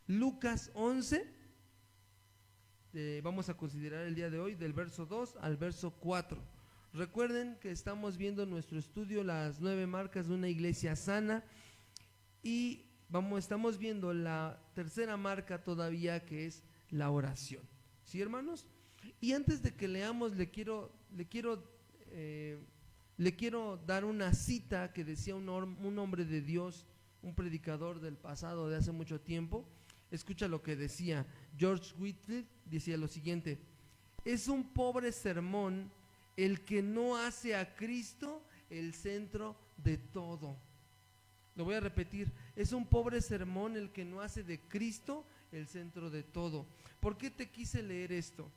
Lucas 11, vamos a considerar el día de hoy del verso 2 al verso 4. Recuerden que estamos viendo en nuestro estudio las 9 marcas de una iglesia sana y estamos viendo la tercera marca todavía, que es la oración. ¿Sí, hermanos? Y antes de que leamos, le quiero dar una cita que decía un hombre de Dios, un predicador del pasado, de hace mucho tiempo. Escucha lo que decía. George Whitefield decía lo siguiente: es un pobre sermón el que no hace a Cristo el centro de todo. Lo voy a repetir: es un pobre sermón el que no hace de Cristo el centro de todo. ¿Por qué te quise leer esto?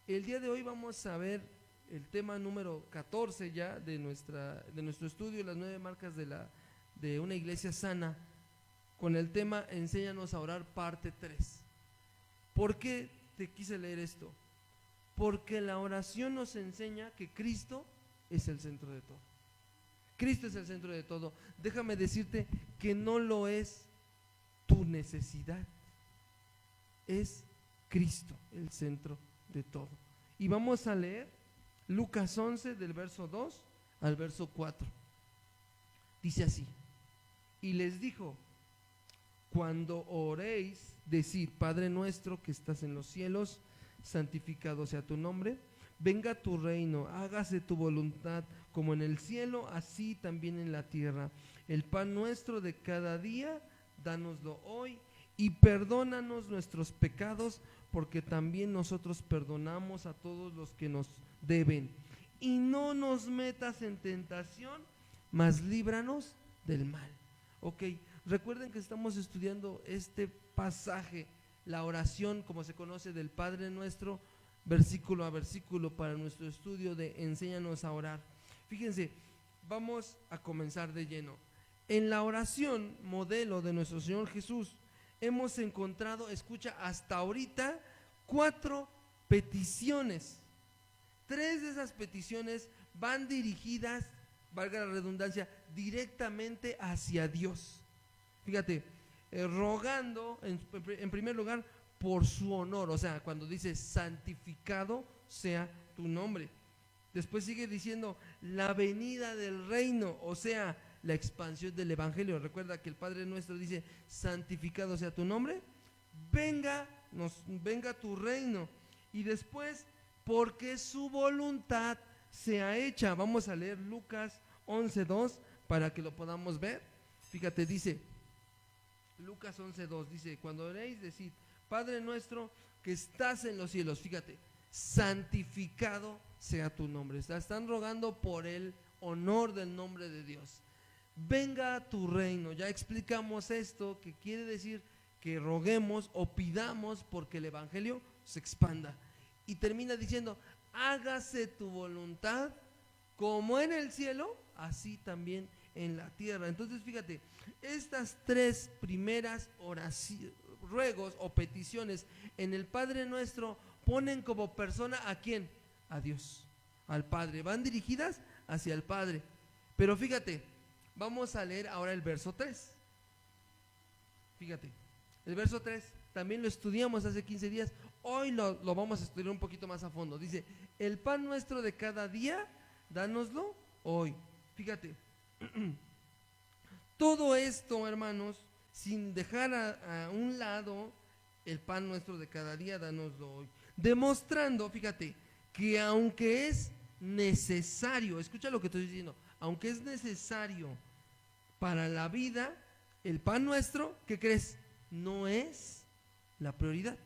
El día de hoy vamos a ver el tema número 14 ya de nuestro estudio, las 9 marcas de una iglesia sana, con el tema Enséñanos a orar, parte 3. ¿Por qué te quise leer esto? Porque la oración nos enseña que Cristo es el centro de todo. Cristo es el centro de todo. Déjame decirte que no lo es tu necesidad, es Cristo el centro de todo. Y vamos a leer Lucas 11 del verso 2 al verso 4. Dice así: y les dijo: cuando oréis, decid: Padre nuestro que estás en los cielos, santificado sea tu nombre, venga tu reino, hágase tu voluntad como en el cielo, así también en la tierra. El pan nuestro de cada día, dánoslo hoy, y perdónanos nuestros pecados, porque también nosotros perdonamos a todos los que nos deben. Y no nos metas en tentación, mas líbranos del mal. Ok, recuerden que estamos estudiando este pasaje, la oración, como se conoce, del Padre Nuestro, versículo a versículo, para nuestro estudio de Enséñanos a orar. Fíjense, vamos a comenzar de lleno. En la oración modelo de nuestro Señor Jesús hemos encontrado, escucha, hasta ahorita 4 peticiones. 3 de esas peticiones van dirigidas, valga la redundancia, directamente hacia Dios. Fíjate, rogando en primer lugar por su honor, o sea, cuando dice santificado sea tu nombre. Después sigue diciendo la venida del reino, o sea, la expansión del evangelio. Recuerda que el Padre Nuestro dice: santificado sea tu nombre, venga tu reino. Y después, porque su voluntad sea hecha. Vamos a leer Lucas 11:2 para que lo podamos ver. Fíjate, dice Lucas 11:2, dice: cuando oréis, decid: Padre nuestro que estás en los cielos. Fíjate, santificado sea tu nombre. Están rogando por el honor del nombre de Dios. Venga tu reino. Ya explicamos esto, que quiere decir que roguemos o pidamos porque el evangelio se expanda. Y termina diciendo: hágase tu voluntad como en el cielo, así también en la tierra. Entonces fíjate, estas 3 primeras ruegos o peticiones en el Padre Nuestro ponen como persona ¿a quién? A Dios, al Padre. Van dirigidas hacia el Padre. Pero fíjate, vamos a leer ahora el verso 3. Fíjate, el verso 3 también lo estudiamos hace 15 días. Hoy lo vamos a estudiar un poquito más a fondo. Dice: el pan nuestro de cada día, dánoslo hoy. Fíjate, todo esto, hermanos, sin dejar a un lado el pan nuestro de cada día, dánoslo hoy. Demostrando, fíjate, que aunque es necesario, escucha lo que estoy diciendo, aunque es necesario para la vida, el pan nuestro, ¿qué crees? No es la prioridad.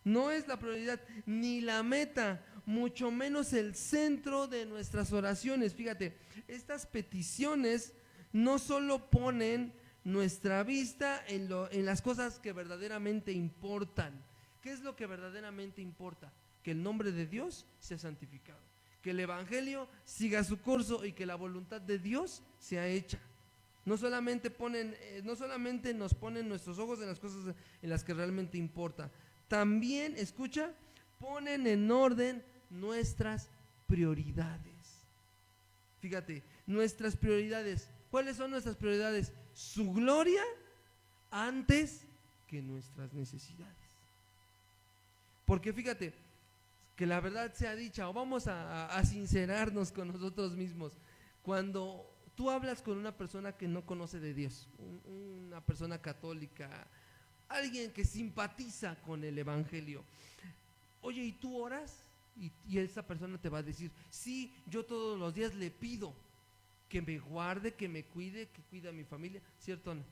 No es la prioridad ni la meta, mucho menos el centro de nuestras oraciones. Fíjate, estas peticiones no solo ponen nuestra vista en las cosas que verdaderamente importan. ¿Qué es lo que verdaderamente importa? Que el nombre de Dios sea santificado, que el evangelio siga su curso y que la voluntad de Dios sea hecha. No solamente nos ponen nuestros ojos en las cosas en las que realmente importa. También, escucha, ponen en orden nuestras prioridades. Fíjate, nuestras prioridades. ¿Cuáles son nuestras prioridades? Su gloria antes que nuestras necesidades. Porque fíjate, que la verdad sea dicha, o vamos a sincerarnos con nosotros mismos. Cuando tú hablas con una persona que no conoce de Dios, una persona católica, alguien que simpatiza con el evangelio, oye, ¿y tú oras? Y esa persona te va a decir, sí, yo todos los días le pido que me guarde, que me cuide, que cuide a mi familia. ¿Cierto o no?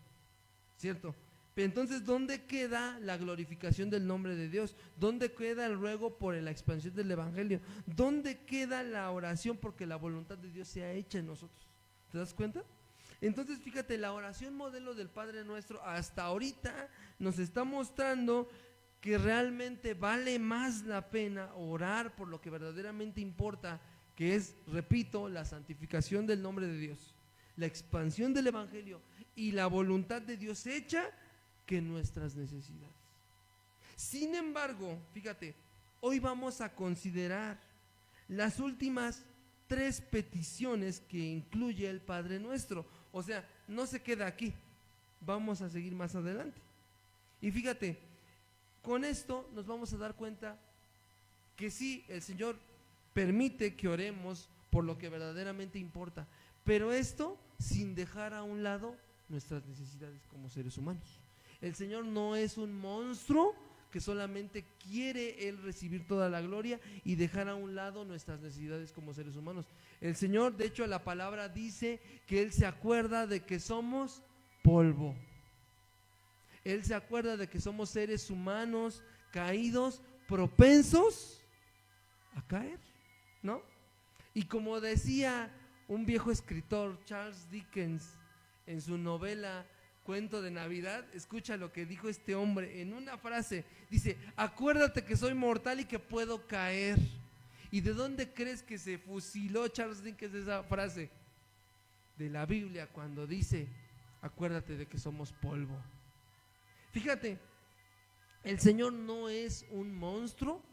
¿Cierto? Pero entonces, ¿dónde queda la glorificación del nombre de Dios? ¿Dónde queda el ruego por la expansión del evangelio? ¿Dónde queda la oración porque la voluntad de Dios sea hecha en nosotros? ¿Te das cuenta? Entonces, fíjate, la oración modelo del Padre Nuestro hasta ahorita nos está mostrando que realmente vale más la pena orar por lo que verdaderamente importa, que es, repito, la santificación del nombre de Dios, la expansión del evangelio y la voluntad de Dios hecha, que nuestras necesidades. Sin embargo, fíjate, hoy vamos a considerar las últimas 3 peticiones que incluye el Padre Nuestro. O sea, no se queda aquí, vamos a seguir más adelante. Y fíjate, con esto nos vamos a dar cuenta que sí, el Señor permite que oremos por lo que verdaderamente importa, pero esto sin dejar a un lado nuestras necesidades como seres humanos. El Señor no es un monstruo que solamente quiere Él recibir toda la gloria y dejar a un lado nuestras necesidades como seres humanos. El Señor, de hecho, la palabra dice que Él se acuerda de que somos polvo. Él se acuerda de que somos seres humanos caídos, propensos a caer, ¿no? Y como decía un viejo escritor, Charles Dickens, en su novela Cuento de Navidad, escucha lo que dijo este hombre en una frase. Dice, acuérdate que soy mortal y que puedo caer. ¿Y de dónde crees que se fusiló Charles Dickens esa frase? De la Biblia, cuando dice, acuérdate de que somos polvo. Fíjate, el Señor no es un monstruo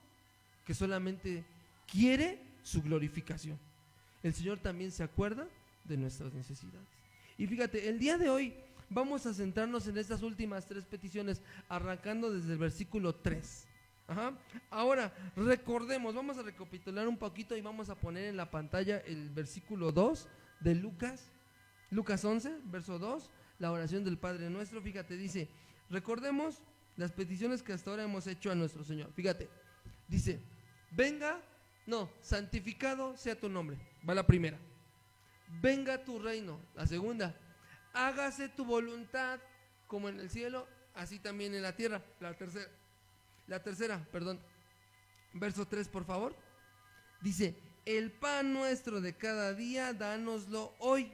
que solamente quiere su glorificación. El Señor también se acuerda de nuestras necesidades. Y fíjate, el día de hoy vamos a centrarnos en estas últimas 3 peticiones, arrancando desde el versículo 3. Ahora, recordemos, vamos a recapitular un poquito y vamos a poner en la pantalla el versículo 2 de Lucas 11, verso 2, la oración del Padre Nuestro. Fíjate, dice, recordemos las peticiones que hasta ahora hemos hecho a nuestro Señor. Fíjate, dice, santificado sea tu nombre, va la primera. Venga tu reino, la segunda. Hágase tu voluntad como en el cielo, así también en la tierra. La tercera, verso 3, por favor. Dice, el pan nuestro de cada día, dánoslo hoy.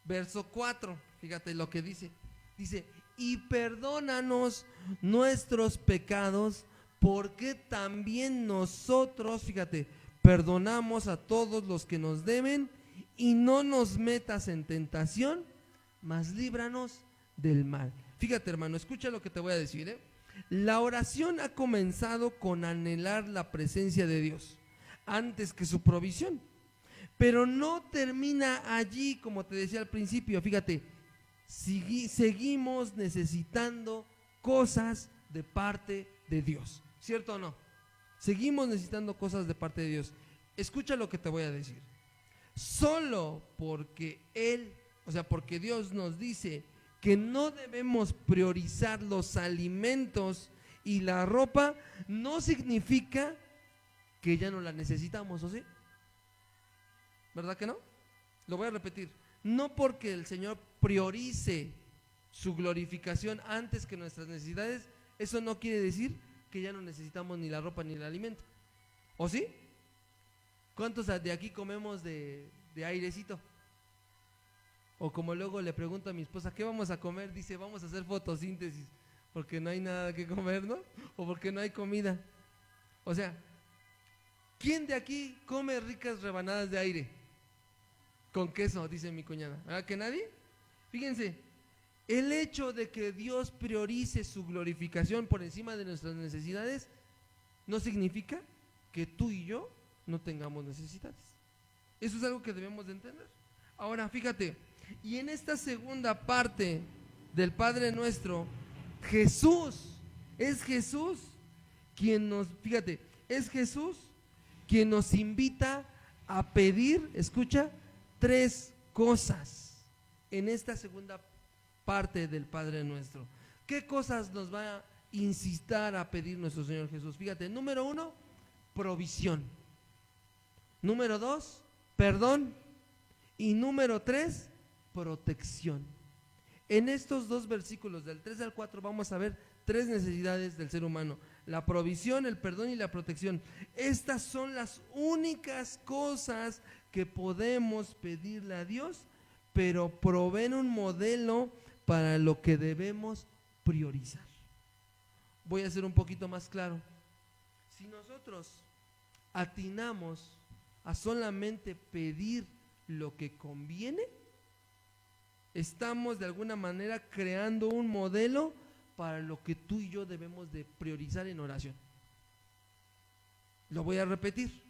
Verso 4, fíjate lo que dice. Dice, y perdónanos nuestros pecados, porque también nosotros, fíjate, perdonamos a todos los que nos deben, y no nos metas en tentación, mas líbranos del mal. Fíjate, hermano, escucha lo que te voy a decir, La oración ha comenzado con anhelar la presencia de Dios antes que su provisión, pero no termina allí, como te decía al principio. Fíjate, seguimos necesitando cosas de parte de Dios, ¿cierto o no? Seguimos necesitando cosas de parte de Dios. Escucha lo que te voy a decir. Solo porque porque Dios nos dice que no debemos priorizar los alimentos y la ropa, no significa que ya no la necesitamos, ¿o sí? ¿Verdad que no? Lo voy a repetir. No porque el Señor priorice su glorificación antes que nuestras necesidades, eso no quiere decir que ya no necesitamos ni la ropa ni el alimento, ¿o sí? ¿Cuántos de aquí comemos de airecito? O como luego le pregunto a mi esposa, ¿qué vamos a comer? Dice, vamos a hacer fotosíntesis, porque no hay nada que comer, ¿no? O porque no hay comida. O sea, ¿quién de aquí come ricas rebanadas de aire? Con queso, dice mi cuñada. ¿Verdad que nadie? Fíjense, el hecho de que Dios priorice su glorificación por encima de nuestras necesidades no significa que tú y yo no tengamos necesidades. Eso es algo que debemos de entender. Ahora, fíjate, y en esta segunda parte del Padre Nuestro, Es Jesús quien nos, fíjate, es Jesús quien nos invita a pedir, escucha, 3 cosas en esta segunda parte del Padre Nuestro. ¿Qué cosas nos va a insistir a pedir nuestro Señor Jesús? Fíjate, número 1, provisión. Número 2, perdón. Y número 3, protección. En estos 2 versículos, del 3 al 4, vamos a ver 3 necesidades del ser humano: la provisión, el perdón y la protección. Estas son las únicas cosas que podemos pedirle a Dios, pero proveen un modelo para lo que debemos priorizar. Voy a ser un poquito más claro. Si nosotros atinamos a solamente pedir lo que conviene, estamos de alguna manera creando un modelo para lo que tú y yo debemos de priorizar en oración. Lo voy a repetir.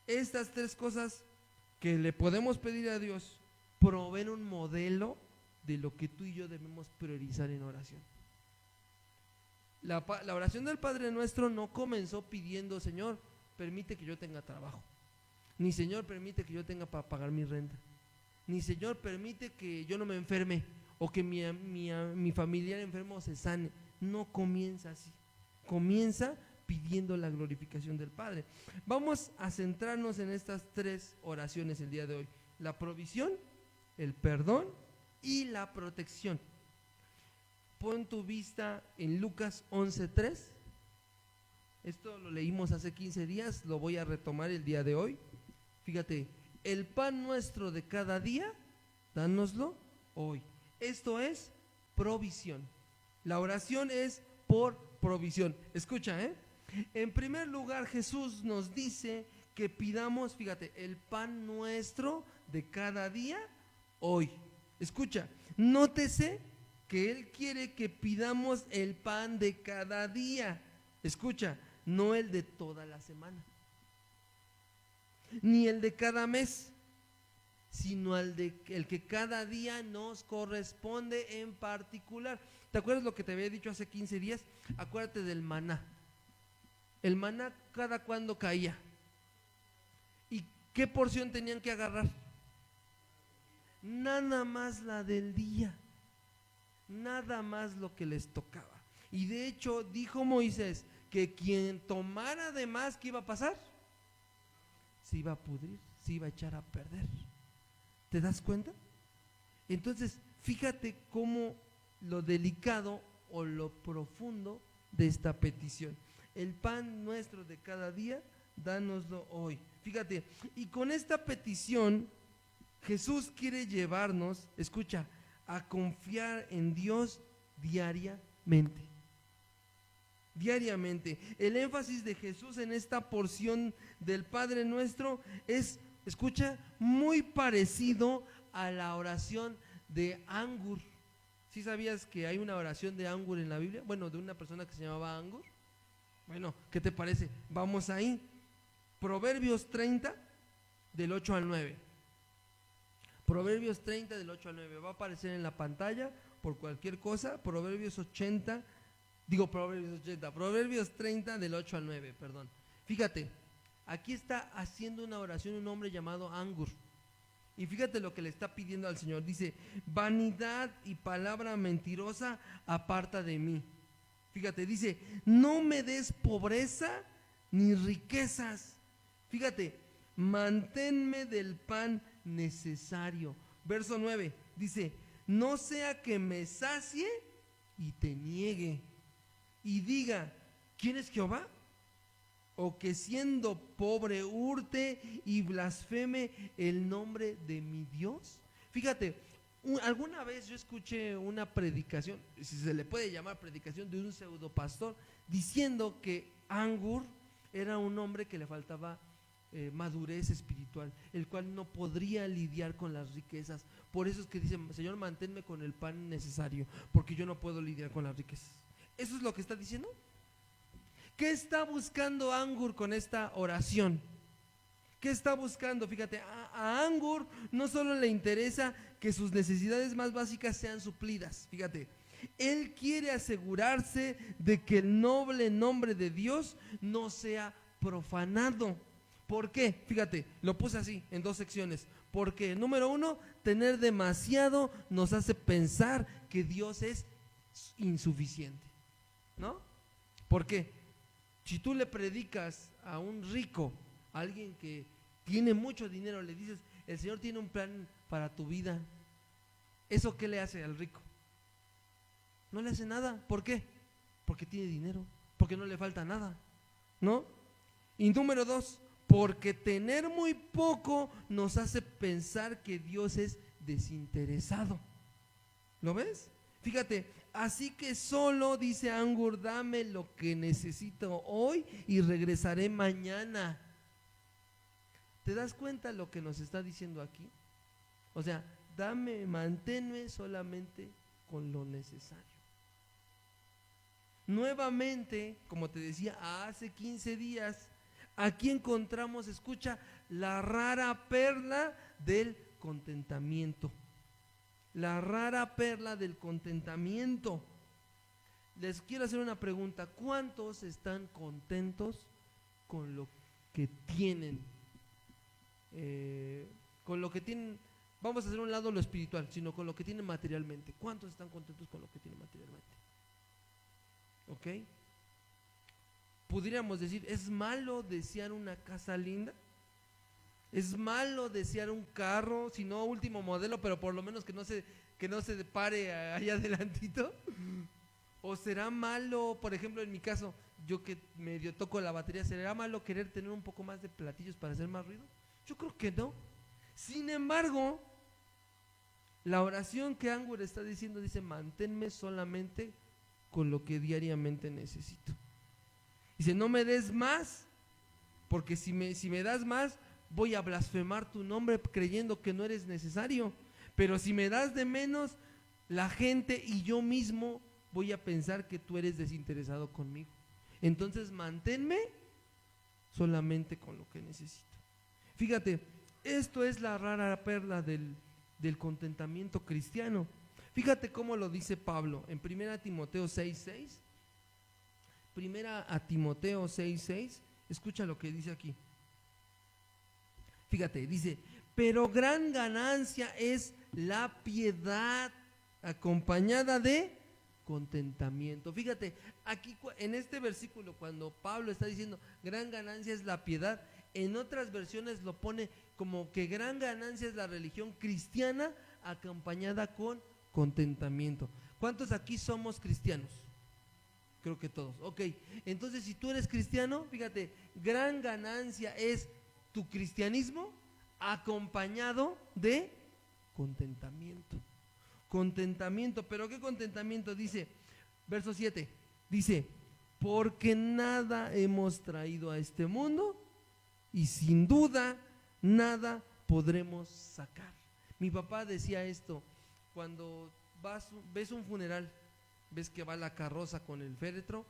Estas 3 cosas que le podemos pedir a Dios proveen un modelo de lo que tú y yo debemos priorizar en oración. La oración del Padre Nuestro no comenzó pidiendo: Señor, permite que yo tenga trabajo, ni Señor, permite que yo tenga para pagar mi renta, ni Señor, permite que yo no me enferme o que mi familiar enfermo se sane. No comienza así, comienza pidiendo la glorificación del Padre. Vamos a centrarnos en estas 3 oraciones el día de hoy: la provisión, el perdón y la protección. Pon tu vista en Lucas 11:3. Esto lo leímos hace 15 días, lo voy a retomar el día de hoy. Fíjate, el pan nuestro de cada día, dánoslo hoy. Esto es provisión. La oración es por provisión. Escucha, en primer lugar, Jesús nos dice que pidamos, fíjate, el pan nuestro de cada día hoy. Escucha, nótese que Él quiere que pidamos el pan de cada día. Escucha, no el de toda la semana, ni el de cada mes, sino el que cada día nos corresponde en particular. ¿Te acuerdas lo que te había dicho hace 15 días? Acuérdate del maná. El maná, ¿cada cuándo caía? ¿Y qué porción tenían que agarrar? Nada más la del día, nada más lo que les tocaba. Y de hecho dijo Moisés que quien tomara de más, ¿qué iba a pasar? Se iba a pudrir, se iba a echar a perder. ¿Te das cuenta? Entonces, fíjate cómo lo delicado o lo profundo de esta petición. El pan nuestro de cada día, dánoslo hoy. Fíjate, y con esta petición Jesús quiere llevarnos, escucha, a confiar en Dios diariamente. Diariamente. El énfasis de Jesús en esta porción del Padre Nuestro es, escucha, muy parecido a la oración de Angur. ¿Sí sabías que hay una oración de Angur en la Biblia? Bueno, de una persona que se llamaba Angur. Bueno, ¿qué te parece? Vamos ahí. Proverbios 30, del 8 al 9. Proverbios 30, del 8 al 9. Va a aparecer en la pantalla por cualquier cosa. Proverbios 30, Proverbios 30, del 8 al 9, perdón. Fíjate, aquí está haciendo una oración un hombre llamado Angur. Y fíjate lo que le está pidiendo al Señor. Dice: vanidad y palabra mentirosa aparta de mí. Fíjate, dice: no me des pobreza ni riquezas. Fíjate, manténme del pan necesario. Verso 9 dice: no sea que me sacie y te niegue y diga: ¿quién es Jehová? O que siendo pobre hurte y blasfeme el nombre de mi Dios. Fíjate, alguna vez yo escuché una predicación, si se le puede llamar predicación, de un pseudo pastor diciendo que Angur era un hombre que le faltaba madurez espiritual, el cual no podría lidiar con las riquezas. Por eso es que dice: Señor, manténme con el pan necesario, porque yo no puedo lidiar con las riquezas. ¿Eso es lo que está diciendo? ¿Qué está buscando Angur con esta oración? ¿Qué está buscando? Fíjate, a Angur no solo le interesa que sus necesidades más básicas sean suplidas. Fíjate, Él quiere asegurarse de que el noble nombre de Dios no sea profanado. ¿Por qué? Fíjate, lo puse así en dos secciones. Porque, número uno, tener demasiado nos hace pensar que Dios es insuficiente, ¿no? ¿Por qué? Si tú le predicas a un rico, a alguien que tiene mucho dinero, le dices, el Señor tiene un plan para tu vida, ¿eso qué le hace al rico? No le hace nada. ¿Por qué? Porque tiene dinero, porque no le falta nada, ¿no? Y número dos, porque tener muy poco nos hace pensar que Dios es desinteresado. ¿Lo ves? Fíjate, así que solo, dice Angur, dame lo que necesito hoy y regresaré mañana. ¿Te das cuenta lo que nos está diciendo aquí? O sea, manténme solamente con lo necesario. Nuevamente, como te decía, hace 15 días, aquí encontramos, escucha, la rara perla del contentamiento. La rara perla del contentamiento. Les quiero hacer una pregunta. ¿Cuántos están contentos con lo que tienen? Con lo que tienen, vamos a hacer un lado lo espiritual, sino con lo que tienen materialmente. ¿Cuántos están contentos con lo que tienen materialmente? ¿Ok? Podríamos decir, ¿es malo desear una casa linda? ¿Es malo desear un carro, si no último modelo, pero por lo menos que no se pare allá adelantito? ¿O será malo, por ejemplo, en mi caso, yo que medio toco la batería, será malo querer tener un poco más de platillos para hacer más ruido? Yo creo que no. Sin embargo, la oración que Angur está diciendo dice, manténme solamente con lo que diariamente necesito. Dice, no me des más, porque si me das más, voy a blasfemar tu nombre creyendo que no eres necesario. Pero si me das de menos, la gente y yo mismo voy a pensar que tú eres desinteresado conmigo. Entonces manténme solamente con lo que necesito. Fíjate, esto es la rara perla del contentamiento cristiano. Fíjate cómo lo dice Pablo en 1 Timoteo 6:6. 1 Timoteo 6:6, escucha lo que dice aquí. Fíjate, dice, pero gran ganancia es la piedad acompañada de contentamiento. Fíjate, aquí en este versículo, cuando Pablo está diciendo gran ganancia es la piedad, en otras versiones lo pone como que gran ganancia es la religión cristiana acompañada con contentamiento. ¿Cuántos aquí somos cristianos? Creo que todos. Ok, entonces si tú eres cristiano, fíjate, gran ganancia es tu cristianismo acompañado de contentamiento. Contentamiento, pero ¿qué contentamiento? Dice, verso 7, dice, porque nada hemos traído a este mundo y sin duda nada podremos sacar. Mi papá decía esto, cuando ves un funeral, ves que va la carroza con el féretro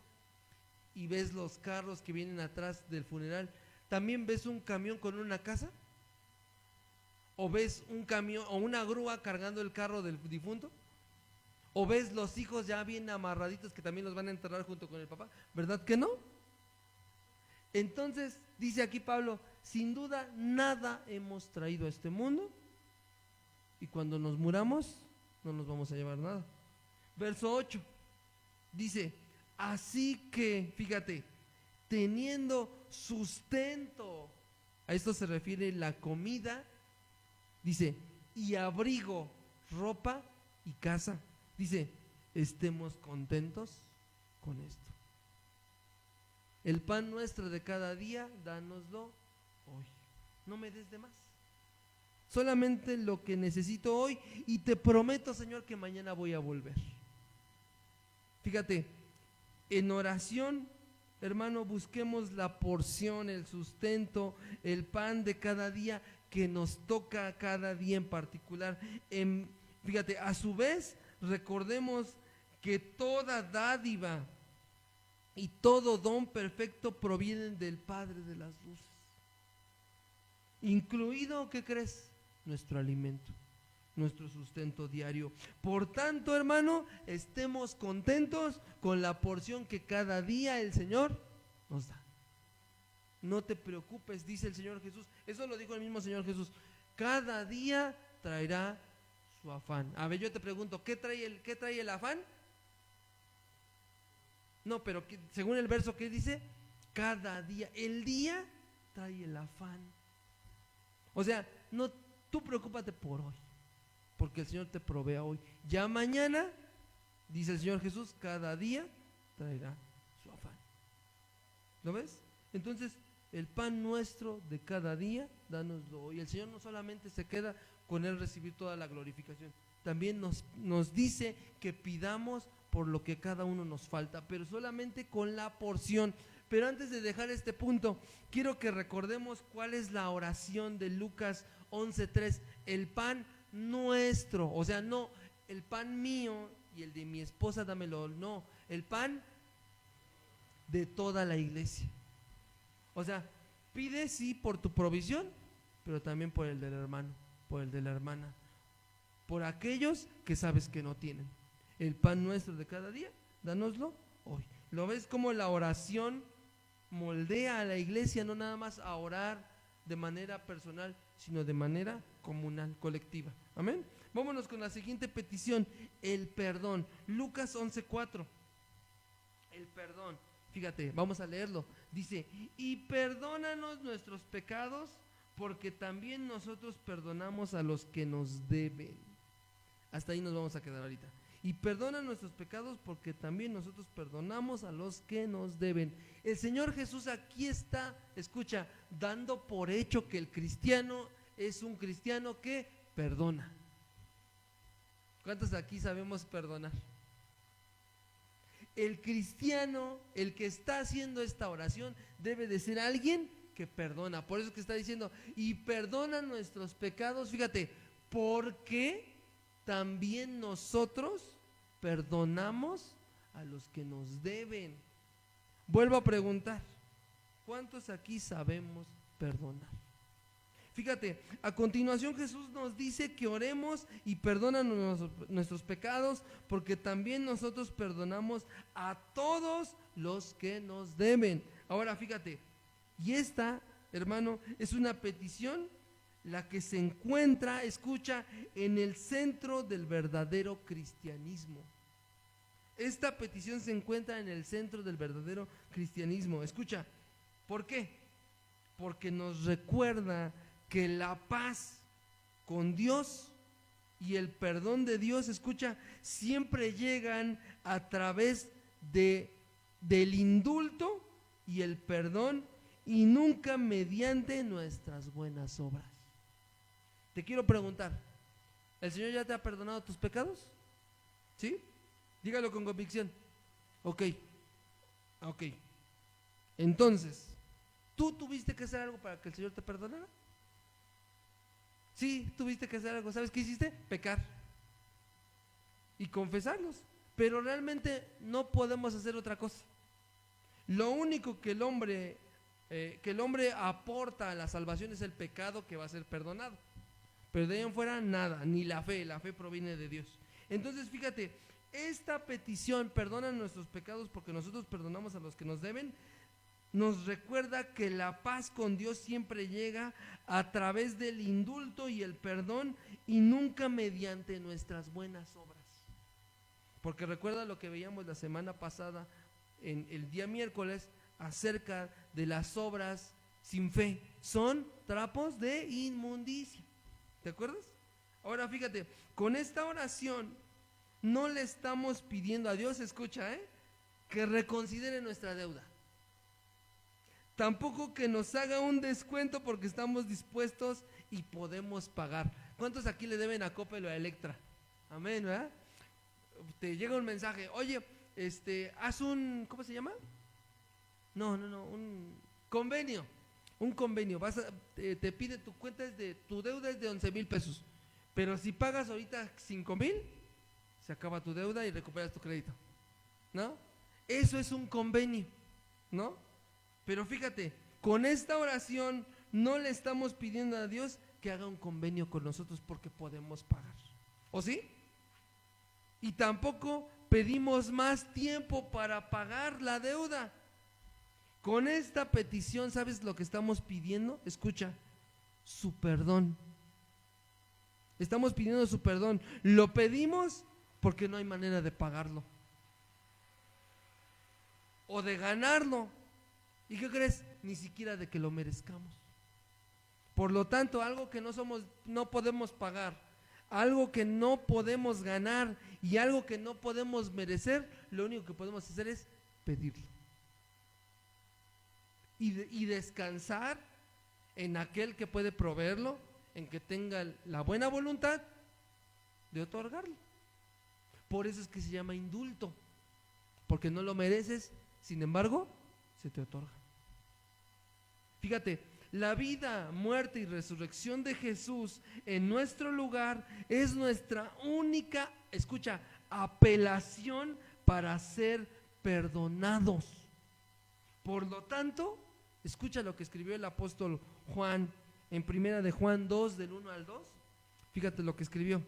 y ves los carros que vienen atrás del funeral, ¿también ves un camión con una casa? ¿O ves un camión o una grúa cargando el carro del difunto? ¿O ves los hijos ya bien amarraditos que también los van a enterrar junto con el papá? ¿Verdad que no? Entonces, dice aquí Pablo, sin duda nada hemos traído a este mundo y cuando nos muramos no nos vamos a llevar nada. Verso 8 dice, así que, fíjate, teniendo sustento, a esto se refiere la comida, dice, y abrigo, ropa y casa, dice, estemos contentos con esto. El pan nuestro de cada día, dánoslo hoy. No me des de más. Solamente lo que necesito hoy y te prometo, Señor, que mañana voy a volver. Fíjate, en oración, hermano, busquemos la porción, el sustento, el pan de cada día que nos toca cada día en particular. Fíjate, a su vez, recordemos que toda dádiva y todo don perfecto provienen del Padre de las luces. Incluido, ¿qué crees? Nuestro alimento. nuestro sustento diario. Por tanto, hermano, estemos contentos con la porción que cada día el Señor nos da. No te preocupes, dice el Señor Jesús. Eso lo dijo el mismo Señor Jesús. Cada día traerá su afán. A ver, yo te pregunto, ¿qué trae el afán? No, pero según el verso, ¿qué dice? Cada día. El día trae el afán. O sea, no, tú preocúpate por hoy, porque el Señor te provea hoy. Ya mañana, dice el Señor Jesús, cada día traerá su afán. ¿Lo ves? Entonces, el pan nuestro de cada día, dánoslo hoy. El Señor no solamente se queda con Él recibir toda la glorificación, también nos dice que pidamos por lo que cada uno nos falta, pero solamente con la porción. Pero antes de dejar este punto, quiero que recordemos cuál es la oración de Lucas 11:3. El pan nuestro, o sea, no el pan mío y el de mi esposa dámelo, no, el pan de toda la iglesia. O sea, pide sí por tu provisión, pero también por el del hermano, por el de la hermana, por aquellos que sabes que no tienen. El pan nuestro de cada día, dánoslo hoy. ¿Lo ves como la oración moldea a la iglesia, no nada más a orar de manera personal, sino de manera comunal, colectiva? Amén. Vámonos con la siguiente petición, el perdón. Lucas 11:4. El perdón. Fíjate, vamos a leerlo. Dice, y perdónanos nuestros pecados, porque también nosotros perdonamos a los que nos deben. Hasta ahí nos vamos a quedar ahorita. Y perdona nuestros pecados, porque también nosotros perdonamos a los que nos deben. El Señor Jesús aquí está, escucha, dando por hecho que el cristiano es un cristiano que perdona. ¿Cuántos aquí sabemos perdonar? El cristiano, el que está haciendo esta oración, debe de ser alguien que perdona. Por eso es que está diciendo, y perdona nuestros pecados, fíjate, porque también nosotros perdonamos a los que nos deben. Vuelvo a preguntar, ¿cuántos aquí sabemos perdonar? Fíjate, a continuación Jesús nos dice que oremos y perdónanos nuestros pecados, porque también nosotros perdonamos a todos los que nos deben. Ahora fíjate, y esta, hermano, es una petición la que se encuentra, escucha, en el centro del verdadero cristianismo. Esta petición se encuentra en el centro del verdadero cristianismo. Escucha, ¿por qué? Porque nos recuerda que la paz con Dios y el perdón de Dios, escucha, siempre llegan a través del indulto y el perdón, y nunca mediante nuestras buenas obras. Te quiero preguntar, ¿el Señor ya te ha perdonado tus pecados? ¿Sí? Dígalo con convicción. Ok. Entonces, ¿tú tuviste que hacer algo para que el Señor te perdonara? Sí, tuviste que hacer algo. ¿Sabes qué hiciste? Pecar y confesarlos. Pero realmente no podemos hacer otra cosa. Lo único que el hombre aporta a la salvación es el pecado, que va a ser perdonado. Pero de ahí en fuera nada, ni la fe proviene de Dios. Entonces fíjate, esta petición, perdona nuestros pecados porque nosotros perdonamos a los que nos deben, nos recuerda que la paz con Dios siempre llega a través del indulto y el perdón, y nunca mediante nuestras buenas obras. Porque recuerda lo que veíamos la semana pasada, en el día miércoles, acerca de las obras sin fe. Son trapos de inmundicia. ¿Te acuerdas? Ahora fíjate, con esta oración no le estamos pidiendo a Dios, escucha, que reconsidere nuestra deuda. Tampoco que nos haga un descuento porque estamos dispuestos y podemos pagar. ¿Cuántos aquí le deben a Coppel o a Electra? Amén, ¿verdad? Te llega un mensaje, oye, haz un, ¿cómo se llama? Un convenio. Un convenio, te pide tu deuda es de 11,000 pesos, pero si pagas ahorita 5,000, se acaba tu deuda y recuperas tu crédito, ¿no? Eso es un convenio, ¿no? Pero fíjate, con esta oración no le estamos pidiendo a Dios que haga un convenio con nosotros porque podemos pagar. ¿O sí? Y tampoco pedimos más tiempo para pagar la deuda. Con esta petición, ¿sabes lo que estamos pidiendo? Escucha, su perdón. Estamos pidiendo su perdón. Lo pedimos porque no hay manera de pagarlo o de ganarlo. ¿Y qué crees? Ni siquiera de que lo merezcamos. Por lo tanto, algo que no podemos pagar, algo que no podemos ganar y algo que no podemos merecer, lo único que podemos hacer es pedirlo. Y descansar en aquel que puede proveerlo, en que tenga la buena voluntad de otorgarlo. Por eso es que se llama indulto, porque no lo mereces, sin embargo, se te otorga. Fíjate, la vida, muerte y resurrección de Jesús en nuestro lugar es nuestra única, escucha, apelación para ser perdonados. Por lo tanto, escucha lo que escribió el apóstol Juan en Primera de Juan 2, del 1 al 2. Fíjate lo que escribió.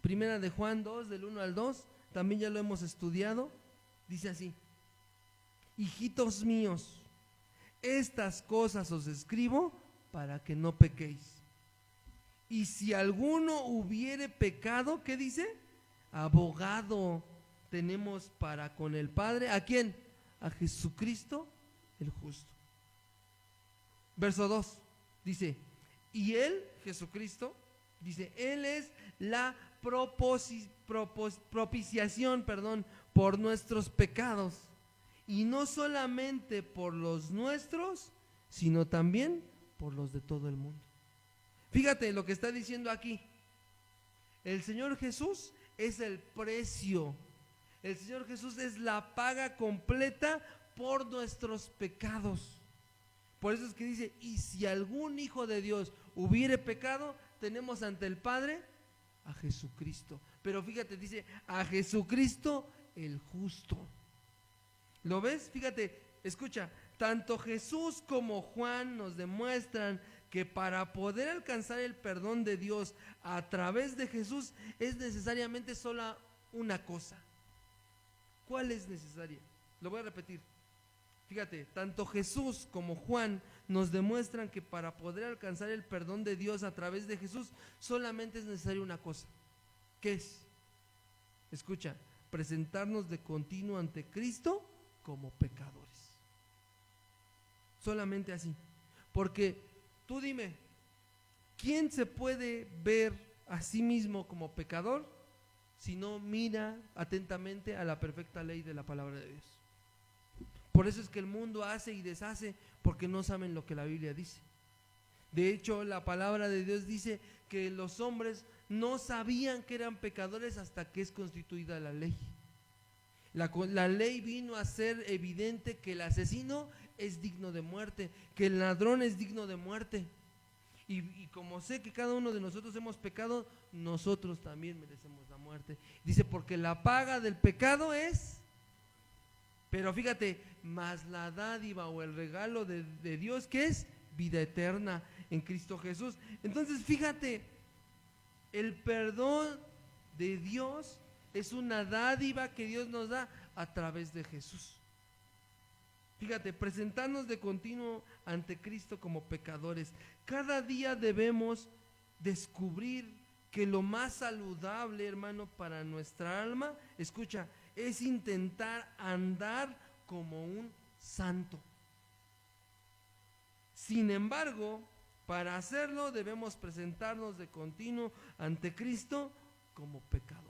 Primera de Juan 2, del 1 al 2, también ya lo hemos estudiado. Dice así: hijitos míos, estas cosas os escribo para que no pequéis. Y si alguno hubiere pecado, ¿qué dice? Abogado tenemos para con el Padre. ¿A quién? A Jesucristo el justo. Verso 2 dice: y Él, Jesucristo, dice, Él es la propiciación, por nuestros pecados. Y no solamente por los nuestros, sino también por los de todo el mundo. Fíjate lo que está diciendo aquí. El Señor Jesús es el precio. El Señor Jesús es la paga completa por nuestros pecados. Por eso es que dice: y si algún hijo de Dios hubiere pecado, tenemos ante el Padre a Jesucristo. Pero fíjate, dice a Jesucristo el justo. ¿Lo ves? Fíjate, escucha, tanto Jesús como Juan nos demuestran que para poder alcanzar el perdón de Dios a través de Jesús es necesariamente sola una cosa. ¿Cuál es necesaria? Lo voy a repetir. Fíjate, tanto Jesús como Juan nos demuestran que para poder alcanzar el perdón de Dios a través de Jesús solamente es necesaria una cosa. ¿Qué es? Escucha, presentarnos de continuo ante Cristo como pecadores. Solamente así. Porque tú dime, ¿quién se puede ver a sí mismo como pecador si no mira atentamente a la perfecta ley de la palabra de Dios? Por eso es que el mundo hace y deshace, porque no saben lo que la Biblia dice. De hecho, la palabra de Dios dice que los hombres no sabían que eran pecadores hasta que es constituida la ley. La ley vino a ser evidente que el asesino es digno de muerte, que el ladrón es digno de muerte. Y como sé que cada uno de nosotros hemos pecado, nosotros también merecemos la muerte. Dice, porque la paga del pecado es... Pero fíjate, más la dádiva o el regalo de Dios, que es vida eterna en Cristo Jesús. Entonces fíjate, el perdón de Dios es una dádiva que Dios nos da a través de Jesús. Fíjate, presentarnos de continuo ante Cristo como pecadores. Cada día debemos descubrir que lo más saludable, hermano, para nuestra alma, escucha, es intentar andar como un santo. Sin embargo, para hacerlo debemos presentarnos de continuo ante Cristo como pecadores.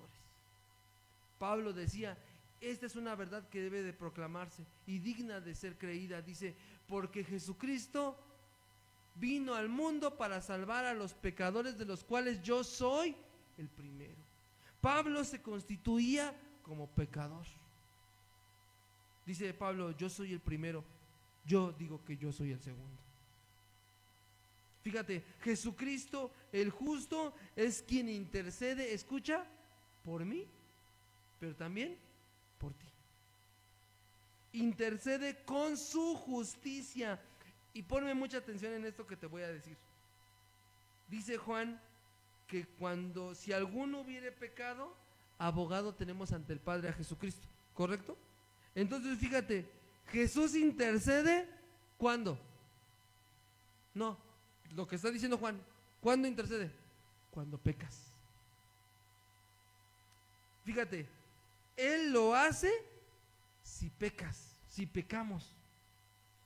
Pablo decía, esta es una verdad que debe de proclamarse y digna de ser creída. Dice, porque Jesucristo vino al mundo para salvar a los pecadores, de los cuales yo soy el primero. Pablo se constituía como pecador. Dice Pablo, yo soy el primero, yo digo que yo soy el segundo. Fíjate, Jesucristo el justo es quien intercede, escucha, por mí, pero también por ti. Intercede con su justicia. Y ponme mucha atención en esto que te voy a decir. Dice Juan que cuando, si alguno hubiere pecado, abogado tenemos ante el Padre a Jesucristo, ¿correcto? Entonces fíjate, Jesús intercede, ¿cuándo? No, lo que está diciendo Juan, ¿cuándo intercede? Cuando pecas. Fíjate, Él lo hace si pecas, si pecamos.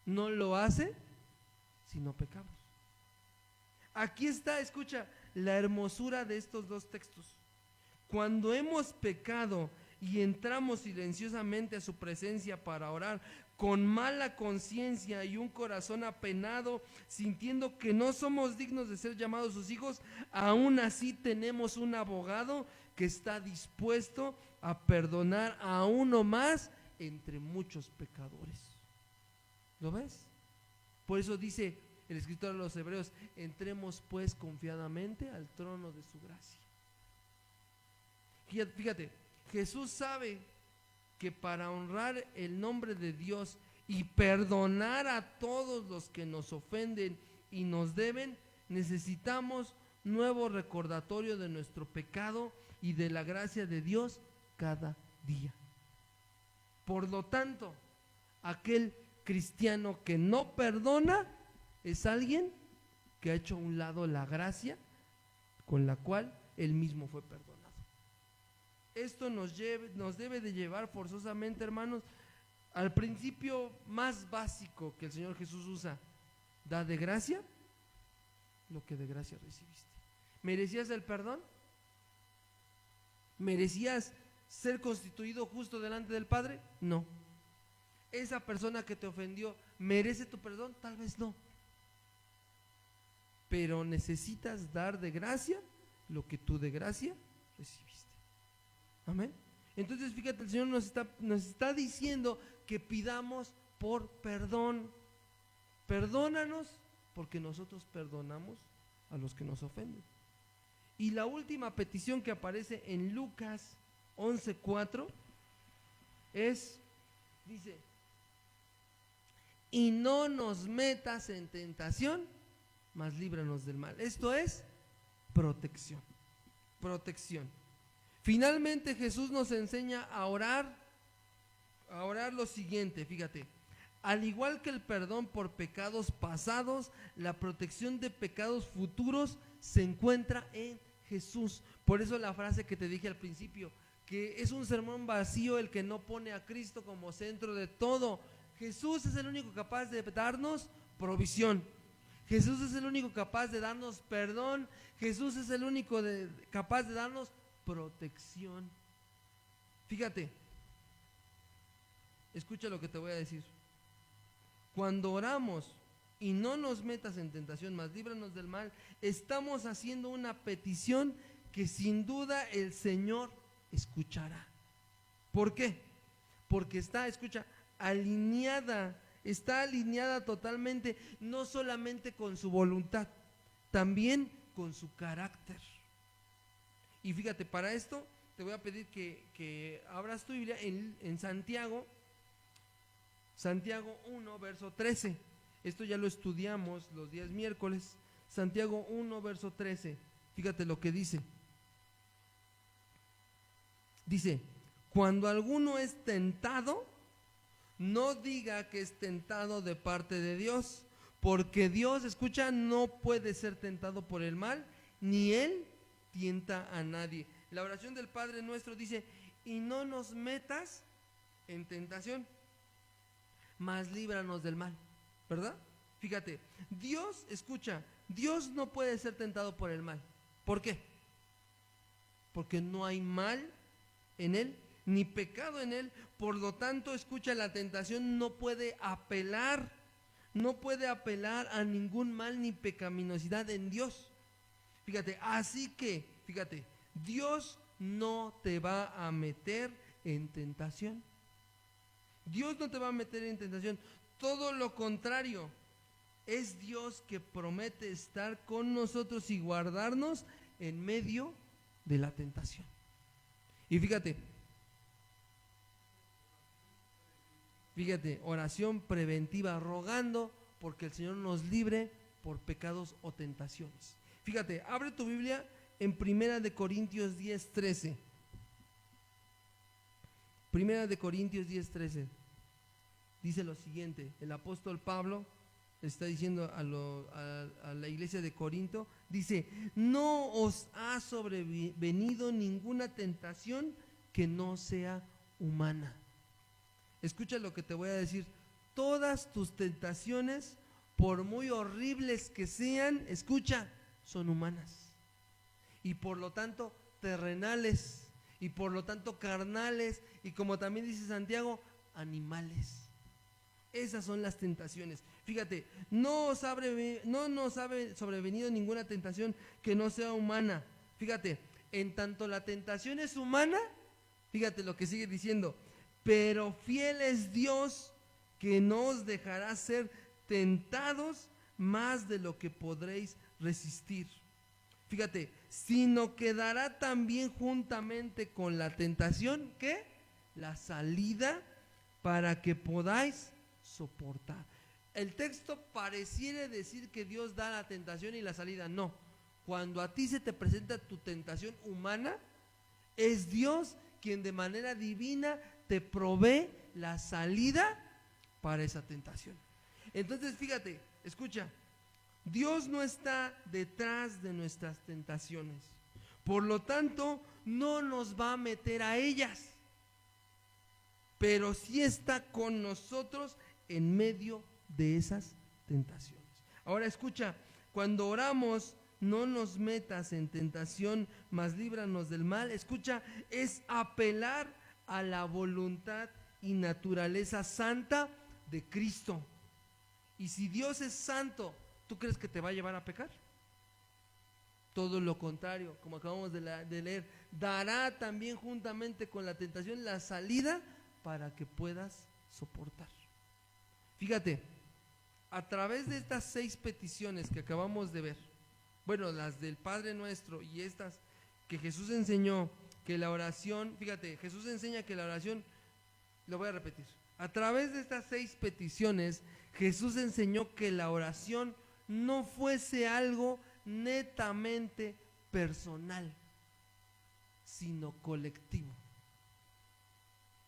No lo hace si no pecamos. Aquí está, escucha, la hermosura de estos dos textos. Cuando hemos pecado y entramos silenciosamente a su presencia para orar, con mala conciencia y un corazón apenado, sintiendo que no somos dignos de ser llamados sus hijos, aún así tenemos un abogado que está dispuesto a perdonar a uno más entre muchos pecadores. ¿Lo ves? Por eso dice el escritor de los Hebreos: entremos pues confiadamente al trono de su gracia. Fíjate, Jesús sabe que para honrar el nombre de Dios y perdonar a todos los que nos ofenden y nos deben, necesitamos nuevo recordatorio de nuestro pecado y de la gracia de Dios cada día. Por lo tanto, aquel cristiano que no perdona es alguien que ha hecho a un lado la gracia con la cual él mismo fue perdonado. Esto nos debe de llevar forzosamente, hermanos, al principio más básico que el Señor Jesús usa: da de gracia lo que de gracia recibiste. ¿Merecías el perdón? ¿Merecías ser constituido justo delante del Padre? No. ¿Esa persona que te ofendió merece tu perdón? Tal vez no. Pero necesitas dar de gracia lo que tú de gracia recibiste. Amén. Entonces fíjate, el Señor nos está diciendo que pidamos por perdón. Perdónanos porque nosotros perdonamos a los que nos ofenden. Y la última petición que aparece en Lucas 11:4 dice: y no nos metas en tentación, mas líbranos del mal. Esto es protección. Protección. Finalmente Jesús nos enseña a orar lo siguiente, fíjate: al igual que el perdón por pecados pasados, la protección de pecados futuros se encuentra en Jesús. Por eso la frase que te dije al principio, que es un sermón vacío el que no pone a Cristo como centro de todo. Jesús es el único capaz de darnos provisión. Jesús es el único capaz de darnos perdón. Jesús es el único capaz de darnos protección. Fíjate, escucha lo que te voy a decir. Cuando oramos: y no nos metas en tentación, mas líbranos del mal, estamos haciendo una petición que sin duda el Señor escuchará. ¿Por qué? Porque está alineada totalmente, no solamente con su voluntad, también con su carácter. Y fíjate, para esto te voy a pedir que abras tu Biblia en Santiago 1, verso 13. Esto ya lo estudiamos los días miércoles. Santiago 1, verso 13. Fíjate lo que dice. Dice: cuando alguno es tentado, no diga que es tentado de parte de Dios, porque Dios, no puede ser tentado por el mal, ni Él tienta a nadie. La oración del Padre Nuestro dice: y no nos metas en tentación, mas líbranos del mal. ¿Verdad? Fíjate, Dios no puede ser tentado por el mal. ¿Por qué? Porque no hay mal en Él, ni pecado en Él. Por lo tanto, la tentación no puede apelar a ningún mal ni pecaminosidad en Dios. Fíjate, así que, Dios no te va a meter en tentación. Dios no te va a meter en tentación. Todo lo contrario, es Dios que promete estar con nosotros y guardarnos en medio de la tentación. Y fíjate, oración preventiva, rogando porque el Señor nos libre por pecados o tentaciones. Fíjate, abre tu Biblia en Primera de Corintios 10:13. Primera de Corintios 10:13. Dice lo siguiente, el apóstol Pablo está diciendo a la iglesia de Corinto, dice: no os ha sobrevenido ninguna tentación que no sea humana. Escucha lo que te voy a decir, todas tus tentaciones, por muy horribles que sean, escucha, son humanas, y por lo tanto terrenales, y por lo tanto carnales, y como también dice Santiago, animales. Esas son las tentaciones. Fíjate, no nos ha sobrevenido ninguna tentación que no sea humana. Fíjate, en tanto la tentación es humana, fíjate lo que sigue diciendo, pero fiel es Dios, que no os dejará ser tentados más de lo que podréis resistir. Fíjate, sino que dará también juntamente con la tentación, ¿qué? La salida para que podáis soportar. El texto pareciera decir que Dios da la tentación y la salida. No, cuando a ti se te presenta tu tentación humana, es Dios quien de manera divina te provee la salida para esa tentación. Entonces fíjate, escucha, Dios no está detrás de nuestras tentaciones, por lo tanto no nos va a meter a ellas, pero sí está con nosotros en medio de esas tentaciones. Ahora escucha, cuando oramos, no nos metas en tentación, mas líbranos del mal, escucha, es apelar a la voluntad y naturaleza santa de Cristo. Y si Dios es santo, ¿tú crees que te va a llevar a pecar? Todo lo contrario, como acabamos de leer, dará también juntamente con la tentación la salida para que puedas soportar. Fíjate, a través de estas 6 peticiones que acabamos de ver, bueno, las del Padre Nuestro y estas que Jesús enseñó, que la oración, fíjate, Jesús enseña que la oración, lo voy a repetir, a través de estas 6 peticiones, Jesús enseñó que la oración no fuese algo netamente personal, sino colectivo.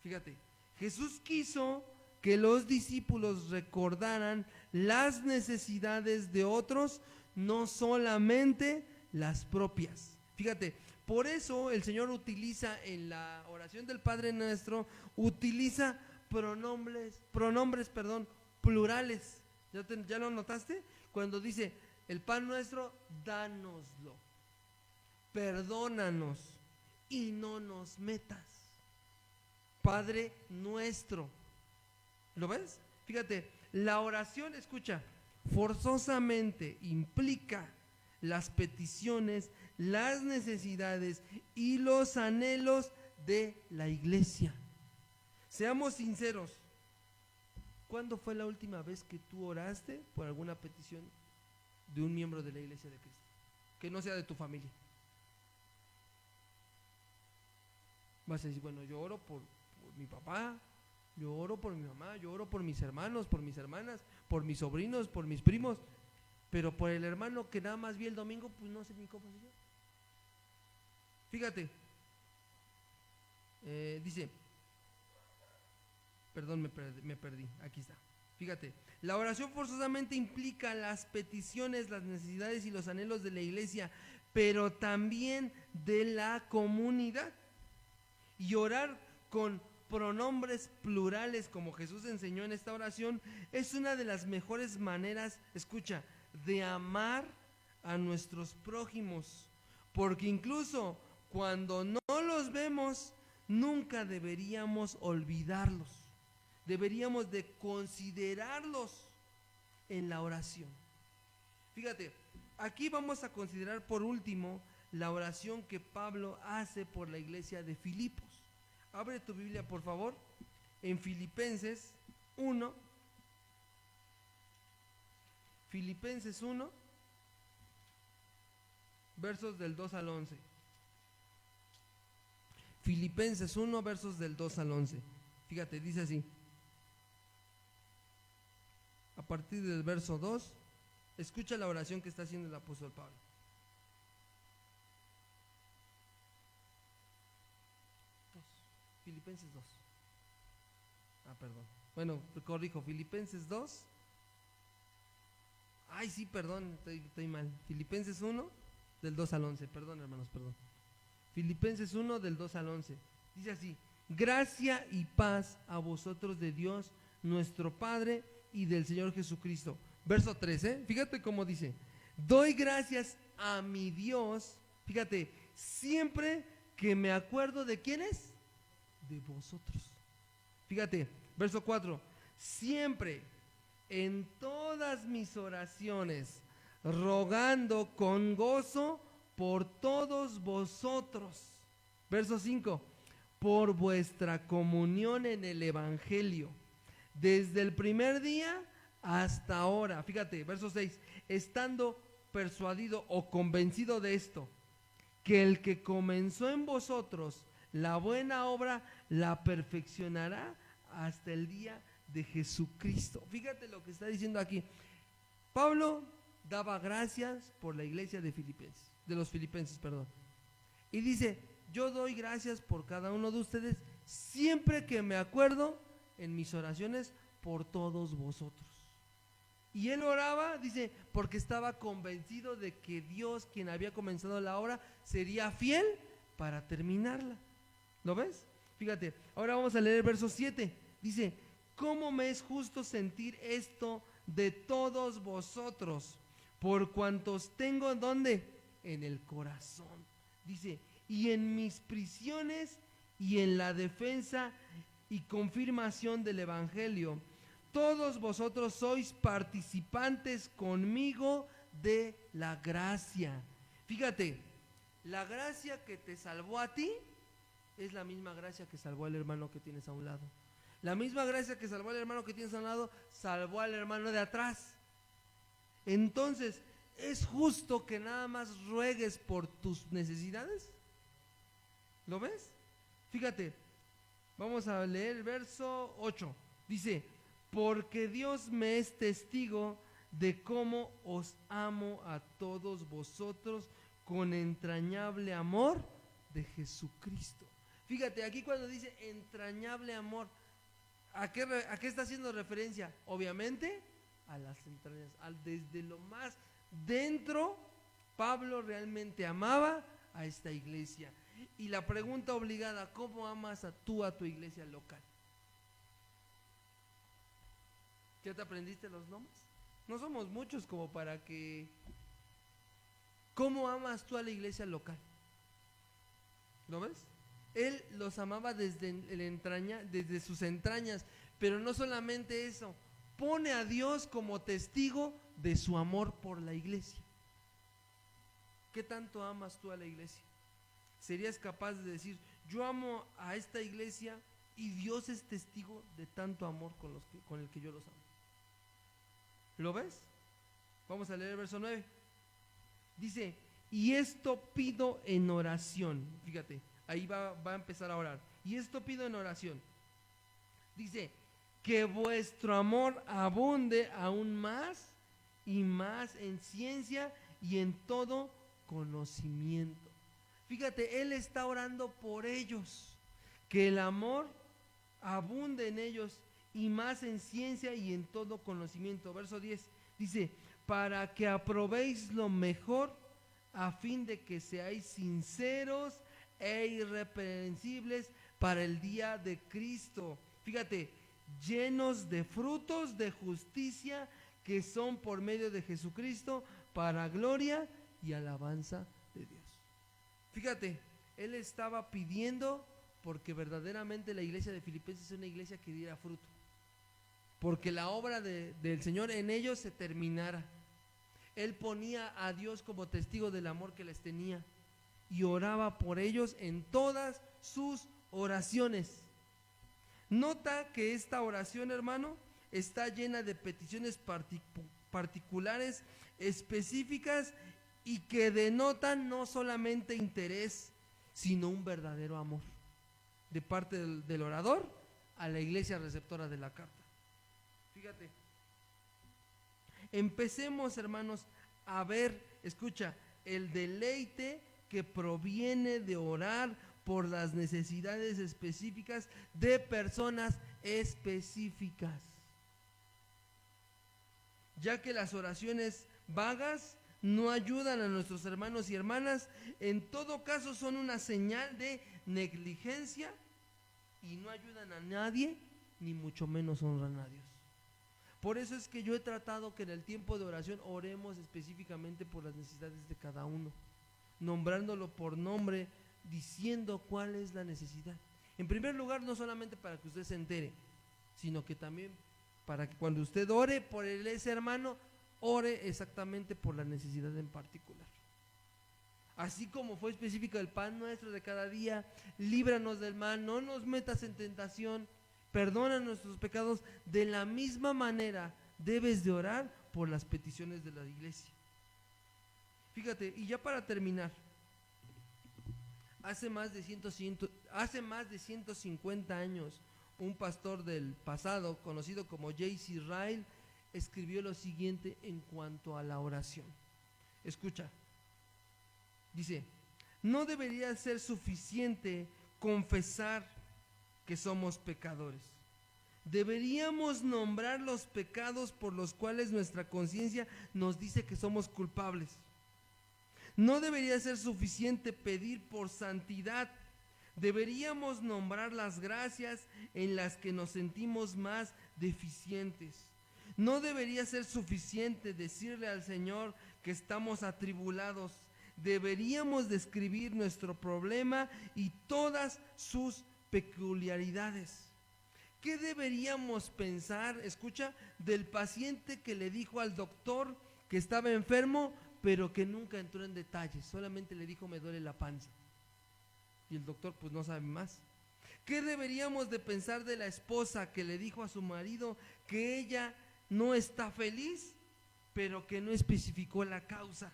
Fíjate, Jesús quiso que los discípulos recordaran las necesidades de otros, no solamente las propias. Fíjate, por eso el Señor utiliza en la oración del Padre Nuestro, utiliza pronombres, plurales. ¿Ya lo notaste? Cuando dice, el pan nuestro, dánoslo, perdónanos y no nos metas. Padre nuestro. ¿Lo ves? Fíjate, la oración, escucha, forzosamente implica las peticiones, las necesidades y los anhelos de la iglesia. Seamos sinceros, ¿cuándo fue la última vez que tú oraste por alguna petición de un miembro de la iglesia de Cristo? Que no sea de tu familia. Vas a decir, bueno, yo oro por mi papá, yo oro por mi mamá, yo oro por mis hermanos, por mis hermanas, por mis sobrinos, por mis primos, pero por el hermano que nada más vi el domingo, pues no sé ni cómo se llama. Fíjate, dice, perdón, me perdí, aquí está. Fíjate, la oración forzosamente implica las peticiones, las necesidades y los anhelos de la iglesia, pero también de la comunidad. Y orar con pronombres plurales, como Jesús enseñó en esta oración, es una de las mejores maneras, escucha, de amar a nuestros prójimos, porque incluso cuando no los vemos, nunca deberíamos olvidarlos, deberíamos de considerarlos en la oración. Fíjate, aquí vamos a considerar por último la oración que Pablo hace por la iglesia de Filipos. Abre tu Biblia, por favor, en Filipenses 1. Filipenses 1, versos del 2 al 11. Filipenses 1, versos del 2 al 11. Fíjate, dice así. A partir del verso 2, escucha la oración que está haciendo el apóstol Pablo. Filipenses 2. Perdón. Bueno, corrijo, Filipenses 2. Ay, sí, perdón, estoy mal. Filipenses 1, del 2 al 11. Perdón, hermanos, perdón. Filipenses 1, del 2 al 11. Dice así: gracia y paz a vosotros de Dios, nuestro Padre, y del Señor Jesucristo. Verso 13, fíjate cómo dice: doy gracias a mi Dios, fíjate, siempre que me acuerdo de quiénes, de vosotros. Fíjate, verso 4, siempre en todas mis oraciones, rogando con gozo por todos vosotros. Verso 5, por vuestra comunión en el Evangelio, desde el primer día hasta ahora. Fíjate, verso 6, estando persuadido o convencido de esto, que el que comenzó en vosotros la buena obra la perfeccionará hasta el día de Jesucristo. Fíjate lo que está diciendo aquí. Pablo daba gracias por la iglesia de los filipenses, perdón. Y dice: yo doy gracias por cada uno de ustedes siempre que me acuerdo en mis oraciones por todos vosotros. Y él oraba, dice, porque estaba convencido de que Dios, quien había comenzado la obra, sería fiel para terminarla. ¿Lo ves? Fíjate, ahora vamos a leer el verso 7. Dice: ¿cómo me es justo sentir esto de todos vosotros? Por cuantos tengo, ¿dónde? En el corazón. Dice: y en mis prisiones y en la defensa y confirmación del Evangelio, todos vosotros sois participantes conmigo de la gracia. Fíjate, la gracia que te salvó a ti es la misma gracia que salvó al hermano que tienes a un lado. La misma gracia que salvó al hermano que tienes a un lado, salvó al hermano de atrás. Entonces, ¿es justo que nada más ruegues por tus necesidades? ¿Lo ves? Fíjate, vamos a leer el verso 8. Dice: porque Dios me es testigo de cómo os amo a todos vosotros con entrañable amor de Jesucristo. Fíjate, aquí cuando dice entrañable amor, ¿a qué está haciendo referencia? Obviamente a las entrañas, desde lo más dentro. Pablo realmente amaba a esta iglesia. Y la pregunta obligada: ¿cómo amas tú a tu iglesia local? ¿Ya te aprendiste los nombres? No somos muchos como para que... ¿Cómo amas tú a la iglesia local? ¿Lo ves? Él los amaba desde sus entrañas, pero no solamente eso, pone a Dios como testigo de su amor por la iglesia. ¿Qué tanto amas tú a la iglesia? ¿Serías capaz de decir: yo amo a esta iglesia y Dios es testigo de tanto amor con el que yo los amo? ¿Lo ves? Vamos a leer el verso 9. Dice: y esto pido en oración. Fíjate, ahí va a empezar a orar. Y esto pido en oración. Dice: que vuestro amor abunde aún más y más en ciencia y en todo conocimiento. Fíjate, él está orando por ellos, que el amor abunde en ellos y más en ciencia y en todo conocimiento. Verso 10 dice: para que aprobéis lo mejor, a fin de que seáis sinceros e irreprensibles para el día de Cristo. Fíjate, llenos de frutos de justicia que son por medio de Jesucristo, para gloria y alabanza de Dios. Fíjate, él estaba pidiendo porque verdaderamente la iglesia de Filipenses es una iglesia que diera fruto, porque la obra del Señor en ellos se terminara. Él ponía a Dios como testigo del amor que les tenía y oraba por ellos en todas sus oraciones. Nota que esta oración, hermano, está llena de peticiones particulares, específicas, y que denotan no solamente interés, sino un verdadero amor de parte del orador a la iglesia receptora de la carta. Fíjate, empecemos, hermanos, a ver, escucha, el deleite que proviene de orar por las necesidades específicas de personas específicas. Ya que las oraciones vagas no ayudan a nuestros hermanos y hermanas, en todo caso son una señal de negligencia y no ayudan a nadie, ni mucho menos honran a Dios. Por eso es que yo he tratado que en el tiempo de oración oremos específicamente por las necesidades de cada uno, nombrándolo por nombre, diciendo cuál es la necesidad. En primer lugar, no solamente para que usted se entere, sino que también para que cuando usted ore por ese hermano, ore exactamente por la necesidad en particular. Así como fue específico el pan nuestro de cada día, líbranos del mal, no nos metas en tentación, perdona nuestros pecados. De la misma manera debes de orar por las peticiones de la iglesia. Fíjate, y ya para terminar, hace más de 150 años, un pastor del pasado, conocido como J.C. Ryle, escribió lo siguiente en cuanto a la oración. Escucha, dice: no debería ser suficiente confesar que somos pecadores. Deberíamos nombrar los pecados por los cuales nuestra conciencia nos dice que somos culpables. No debería ser suficiente pedir por santidad. Deberíamos nombrar las gracias en las que nos sentimos más deficientes. No debería ser suficiente decirle al Señor que estamos atribulados. Deberíamos describir nuestro problema y todas sus peculiaridades. ¿Qué deberíamos pensar, escucha, del paciente que le dijo al doctor que estaba enfermo, pero que nunca entró en detalles? Solamente le dijo: me duele la panza. Y el doctor pues no sabe más. ¿Qué deberíamos de pensar de la esposa que le dijo a su marido que ella no está feliz, pero que no especificó la causa?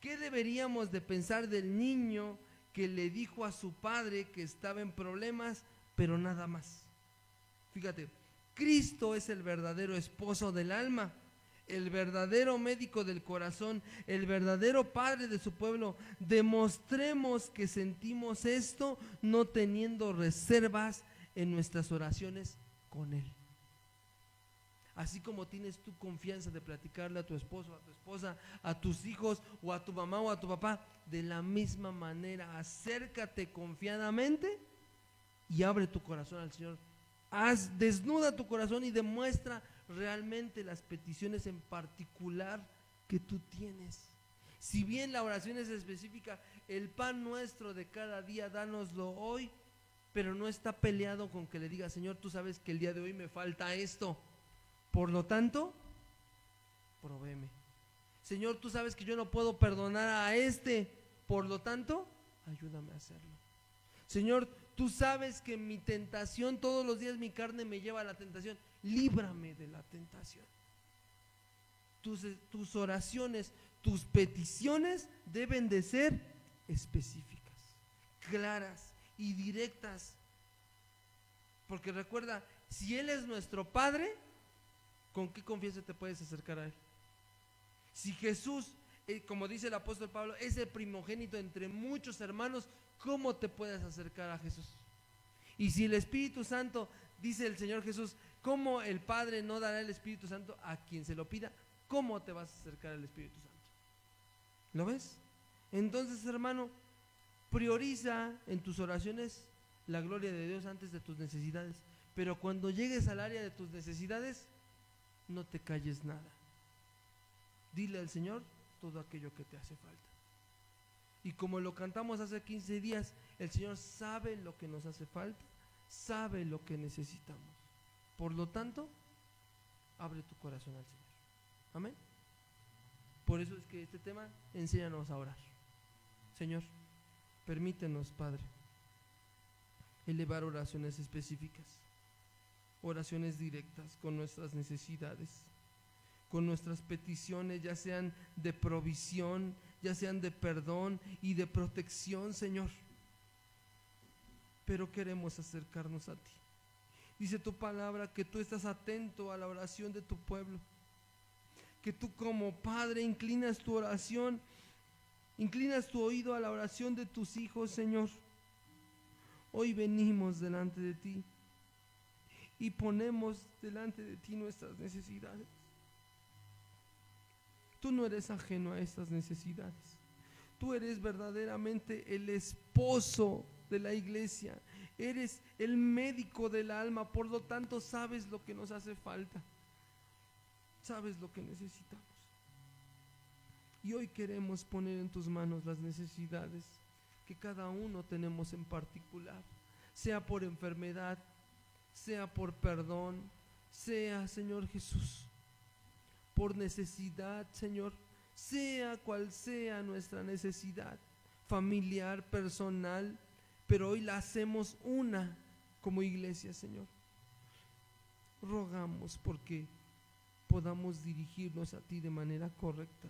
¿Qué deberíamos de pensar del niño que le dijo a su padre que estaba en problemas, pero nada más? Fíjate, Cristo es el verdadero esposo del alma, el verdadero médico del corazón, el verdadero padre de su pueblo. Demostremos que sentimos esto, no teniendo reservas en nuestras oraciones con Él. Así como tienes tu confianza de platicarle a tu esposo, a tu esposa, a tus hijos, o a tu mamá o a tu papá, de la misma manera acércate confiadamente y abre tu corazón al Señor. Desnuda tu corazón y demuestra realmente las peticiones en particular que tú tienes. Si bien la oración es específica, el pan nuestro de cada día, dánoslo hoy, pero no está peleado con que le diga: Señor, tú sabes que el día de hoy me falta esto, por lo tanto, provéeme. Señor, tú sabes que yo no puedo perdonar a por lo tanto, ayúdame a hacerlo. Señor, tú sabes que mi tentación, todos los días mi carne me lleva a la tentación, líbrame de la tentación. Tus oraciones, tus peticiones deben de ser específicas, claras y directas. Porque recuerda, si Él es nuestro Padre, ¿con qué confianza te puedes acercar a Él? Si Jesús, como dice el apóstol Pablo, es el primogénito entre muchos hermanos, ¿cómo te puedes acercar a Jesús? Y si el Espíritu Santo, dice el Señor Jesús, ¿cómo el Padre no dará el Espíritu Santo a quien se lo pida? ¿Cómo te vas a acercar al Espíritu Santo? ¿Lo ves? Entonces, hermano, prioriza en tus oraciones la gloria de Dios antes de tus necesidades. Pero cuando llegues al área de tus necesidades, no te calles nada. Dile al Señor todo aquello que te hace falta. Y como lo cantamos hace 15 días, el Señor sabe lo que nos hace falta, sabe lo que necesitamos. Por lo tanto, abre tu corazón al Señor. Amén. Por eso es que este tema, enséñanos a orar. Señor, permítenos, Padre, elevar oraciones específicas, oraciones directas con nuestras necesidades, con nuestras peticiones, ya sean de provisión, ya sean de perdón y de protección, Señor. Pero queremos acercarnos a ti. Dice tu palabra que tú estás atento a la oración de tu pueblo, que tú como Padre inclinas tu oración, inclinas tu oído a la oración de tus hijos, Señor. Hoy venimos delante de ti y ponemos delante de ti nuestras necesidades. Tú no eres ajeno a estas necesidades. Tú eres verdaderamente el esposo de la iglesia. Eres el médico del alma, por lo tanto sabes lo que nos hace falta. Sabes lo que necesitamos. Y hoy queremos poner en tus manos las necesidades que cada uno tenemos en particular, sea por enfermedad, sea por perdón, sea, Señor Jesús, por necesidad, Señor, sea cual sea nuestra necesidad, familiar, personal, pero hoy la hacemos una como iglesia, Señor. Rogamos porque podamos dirigirnos a ti de manera correcta,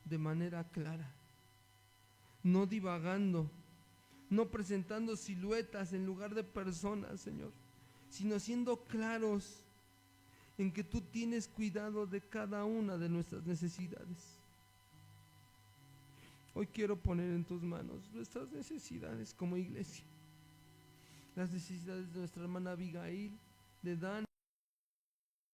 de manera clara, no divagando, no presentando siluetas en lugar de personas, Señor, sino siendo claros en que tú tienes cuidado de cada una de nuestras necesidades. Hoy quiero poner en tus manos nuestras necesidades como iglesia, las necesidades de nuestra hermana Abigail, de Dan,